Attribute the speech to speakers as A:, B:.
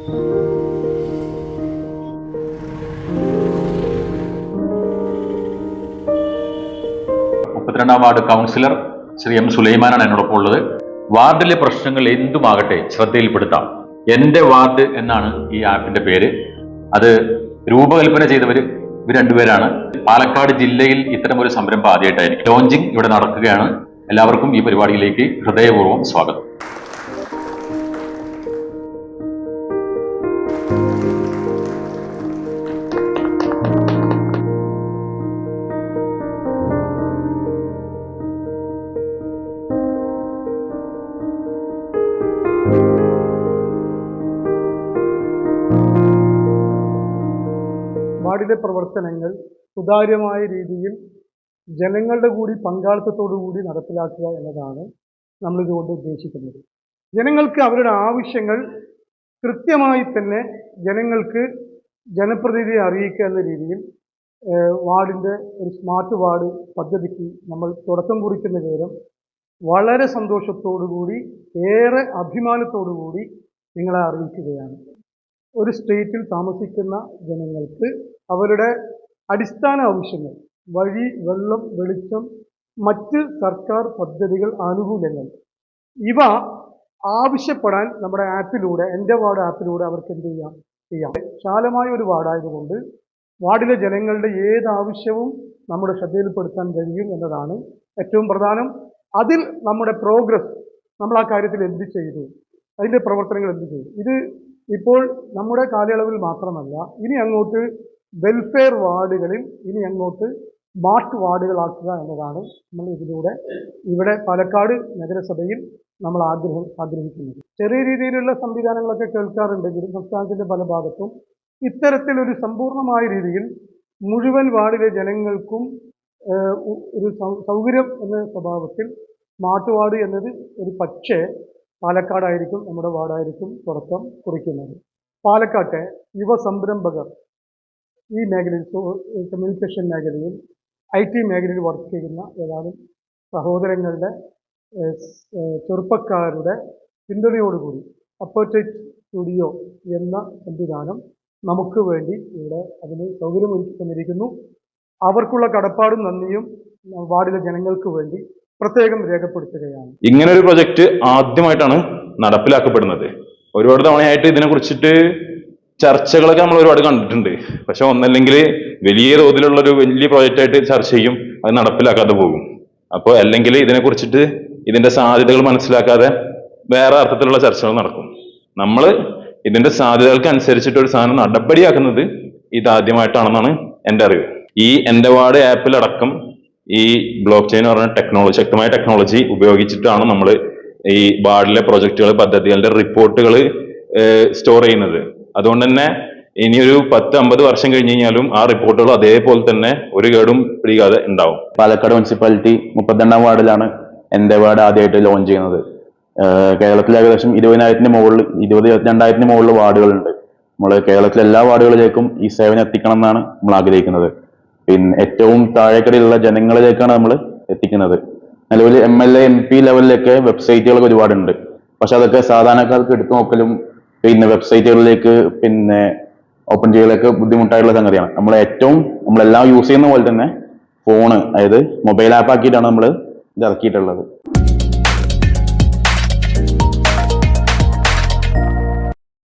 A: 32-ാം ward councillor Shri M സുലൈമാനാണ് എന്നോടൊപ്പം ഉള്ളത്. വാർഡിലെ പ്രശ്നങ്ങൾ എന്തുമാകട്ടെ ശ്രദ്ധയിൽപ്പെടുത്താം. എന്റെ വാർഡ് എന്നാണ് ഈ ആപ്പിന്റെ പേര്. അത് രൂപകൽപ്പന ചെയ്തവർ ഇവർ രണ്ടുപേരാണ്. പാലക്കാട് ജില്ലയിൽ ഇത്തരമൊരു സംരംഭം ആദ്യമായിട്ടായിരിക്കും. ലോഞ്ചിങ് ഇവിടെ നടക്കുകയാണ്. എല്ലാവർക്കും ഈ പരിപാടിയിലേക്ക് ഹൃദയപൂർവ്വം സ്വാഗതം.
B: വാർഡിലെ പ്രവർത്തനങ്ങൾ സുതാര്യമായ രീതിയിൽ ജനങ്ങളുടെ കൂടി പങ്കാളിത്തത്തോടുകൂടി നടപ്പിലാക്കുക എന്നതാണ് നമ്മളിതുകൊണ്ട് ഉദ്ദേശിക്കുന്നത്. ജനങ്ങൾക്ക് അവരുടെ ആവശ്യങ്ങൾ കൃത്യമായി തന്നെ ജനങ്ങൾക്ക് ജനപ്രതിനിധിയെ അറിയിക്കുക എന്ന രീതിയിൽ വാർഡിൻ്റെ ഒരു സ്മാർട്ട് വാർഡ് പദ്ധതിക്ക് നമ്മൾ തുടക്കം കുറിക്കുന്ന വിവരം വളരെ സന്തോഷത്തോടുകൂടി ഏറെ അഭിമാനത്തോടുകൂടി നിങ്ങളെ അറിയിക്കുകയാണ്. ഒരു സ്റ്റേറ്റിൽ താമസിക്കുന്ന ജനങ്ങൾക്ക് അവരുടെ അടിസ്ഥാന ആവശ്യങ്ങൾ, വഴി, വെള്ളം, വെളിച്ചം, മറ്റ് സർക്കാർ പദ്ധതികൾ, ആനുകൂല്യങ്ങൾ, ഇവ ആവശ്യപ്പെടാൻ നമ്മുടെ ആപ്പിലൂടെ, എൻ്റെ വാർഡ് ആപ്പിലൂടെ അവർക്ക് എന്ത് ചെയ്യാം. വിശാലമായ ഒരു വാർഡായതുകൊണ്ട് വാർഡിലെ ജനങ്ങളുടെ ഏതാവശ്യവും നമ്മുടെ ശ്രദ്ധയിൽപ്പെടുത്താൻ കഴിയും എന്നതാണ് ഏറ്റവും പ്രധാനം. അതിൽ നമ്മുടെ പ്രോഗ്രസ്, നമ്മൾ ആ കാര്യത്തിൽ എന്ത് ചെയ്തു, അതിൻ്റെ പ്രവർത്തനങ്ങൾ എന്ത് ചെയ്തു, ഇത് ഇപ്പോൾ നമ്മുടെ കാലയളവിൽ മാത്രമല്ല, ഇനി അങ്ങോട്ട് വെൽഫെയർ വാർഡുകളിൽ ഇനി അങ്ങോട്ട് സ്മാർട്ട് വാർഡുകളാക്കുക എന്നതാണ് നമ്മൾ ഇതിലൂടെ ഇവിടെ പാലക്കാട് നഗരസഭയിൽ നമ്മൾ ആഗ്രഹിക്കുന്നത്. ചെറിയ രീതിയിലുള്ള സംവിധാനങ്ങളൊക്കെ കേൾക്കാറുണ്ടെങ്കിലും സംസ്ഥാനത്തിൻ്റെ പല ഭാഗത്തും ഇത്തരത്തിലൊരു സമ്പൂർണ്ണമായ രീതിയിൽ മുഴുവൻ വാർഡിലെ ജനങ്ങൾക്കും ഒരു സൗകര്യം എന്ന സ്വഭാവത്തിൽ സ്മാർട്ട് വാർഡ് എന്നത് ഒരു പക്ഷേ പാലക്കാടായിരിക്കും, നമ്മുടെ വാർഡായിരിക്കും തുടക്കം കുറിക്കുന്നത്. പാലക്കാട്ടെ യുവ സംരംഭകർ ഈ മേഖലയിൽ, കമ്മ്യൂണിക്കേഷൻ മേഖലയിൽ, IT മേഖലയിൽ വർക്ക് ചെയ്യുന്ന ഏതാനും സഹോദരങ്ങളുടെ ചെറുപ്പക്കാരുടെ പിന്തുണയോടുകൂടി അപ്പർചൈറ്റ് സ്റ്റുഡിയോ എന്ന സംവിധാനം നമുക്ക് വേണ്ടി ഇവിടെ അതിന് സൗകര്യമൊരുക്കി തന്നിരിക്കുന്നു. അവർക്കുള്ള കടപ്പാടും നന്ദിയും വാർഡിലെ ജനങ്ങൾക്ക് വേണ്ടി പ്രത്യേകം രേഖപ്പെടുത്തുകയാണ്.
C: ഇങ്ങനെ ഒരു പ്രൊജക്ട് ആദ്യമായിട്ടാണ് നടപ്പിലാക്കപ്പെടുന്നത്. ഒരുപാട് തവണയായിട്ട് ഇതിനെ കുറിച്ചിട്ട് ചർച്ചകളൊക്കെ നമ്മൾ ഒരുപാട് കണ്ടിട്ടുണ്ട്. പക്ഷെ ഒന്നല്ലെങ്കിൽ വലിയ തോതിലുള്ള ഒരു വലിയ പ്രോജക്റ്റ് ആയിട്ട് ചർച്ച ചെയ്യും, അത് നടപ്പിലാക്കാതെ പോകും. അപ്പോൾ അല്ലെങ്കിൽ ഇതിനെ കുറിച്ചിട്ട് ഇതിന്റെ സാധ്യതകൾ മനസ്സിലാക്കാതെ വേറെ അർത്ഥത്തിലുള്ള ചർച്ചകൾ നടക്കും. നമ്മൾ ഇതിന്റെ സാധ്യതകൾക്ക് അനുസരിച്ചിട്ട് ഒരു സാധനം നടപടിയാക്കുന്നത് ഇതാദ്യമായിട്ടാണെന്നാണ് എൻ്റെ അറിവ്. ഈ എൻ്റെ വാർഡ് ആപ്പിലടക്കം ഈ ബ്ലോക്ക് ചെയിൻ എന്ന് പറഞ്ഞ ടെക്നോളജി, ശക്തമായ ടെക്നോളജി ഉപയോഗിച്ചിട്ടാണ് നമ്മൾ ഈ വാർഡിലെ പ്രൊജക്ടുകൾ, പദ്ധതികളുടെ റിപ്പോർട്ടുകൾ സ്റ്റോർ ചെയ്യുന്നത്. അതുകൊണ്ട് തന്നെ ഇനിയൊരു 10-50 വർഷം കഴിഞ്ഞ് കഴിഞ്ഞാലും ആ റിപ്പോർട്ടുകൾ അതേപോലെ തന്നെ ഒരു കേടും പിടിക്കാതെ ഉണ്ടാവും.
D: പാലക്കാട് മുനിസിപ്പാലിറ്റി 32-ാം വാർഡിലാണ് എൻ്റെ വാർഡ് ആദ്യമായിട്ട് ലോഞ്ച് ചെയ്യുന്നത്. കേരളത്തിൽ ഏകദേശം 20,000-ന് മുകളിൽ, 22,000-ന് മുകളിൽ വാർഡുകളുണ്ട്. നമ്മൾ കേരളത്തിലെ എല്ലാ വാർഡുകളിലേക്കും ഈ സേവനം എത്തിക്കണം എന്നാണ് നമ്മൾ ആഗ്രഹിക്കുന്നത്. പിന്നെ ഏറ്റവും താഴേക്കടിയിലുള്ള ജനങ്ങളിലേക്കാണ് നമ്മൾ എത്തിക്കുന്നത്. നിലവിൽ MLA MP ലെവലിലൊക്കെ വെബ്സൈറ്റുകളൊക്കെ ഒരുപാടുണ്ട്. പക്ഷെ അതൊക്കെ സാധാരണക്കാർക്ക് എടുത്തു നോക്കലും പിന്നെ വെബ്സൈറ്റുകളിലേക്ക് പിന്നെ ഓപ്പൺ ചെയ്യലൊക്കെ ബുദ്ധിമുട്ടായിട്ടുള്ള സംഗതിയാണ്. നമ്മളെല്ലാം യൂസ് ചെയ്യുന്ന പോലെ തന്നെ ഫോണ്, അതായത് മൊബൈൽ ആപ്പ് ആക്കിയിട്ടാണ് നമ്മൾ ഇത് ഇറക്കിയിട്ടുള്ളത്.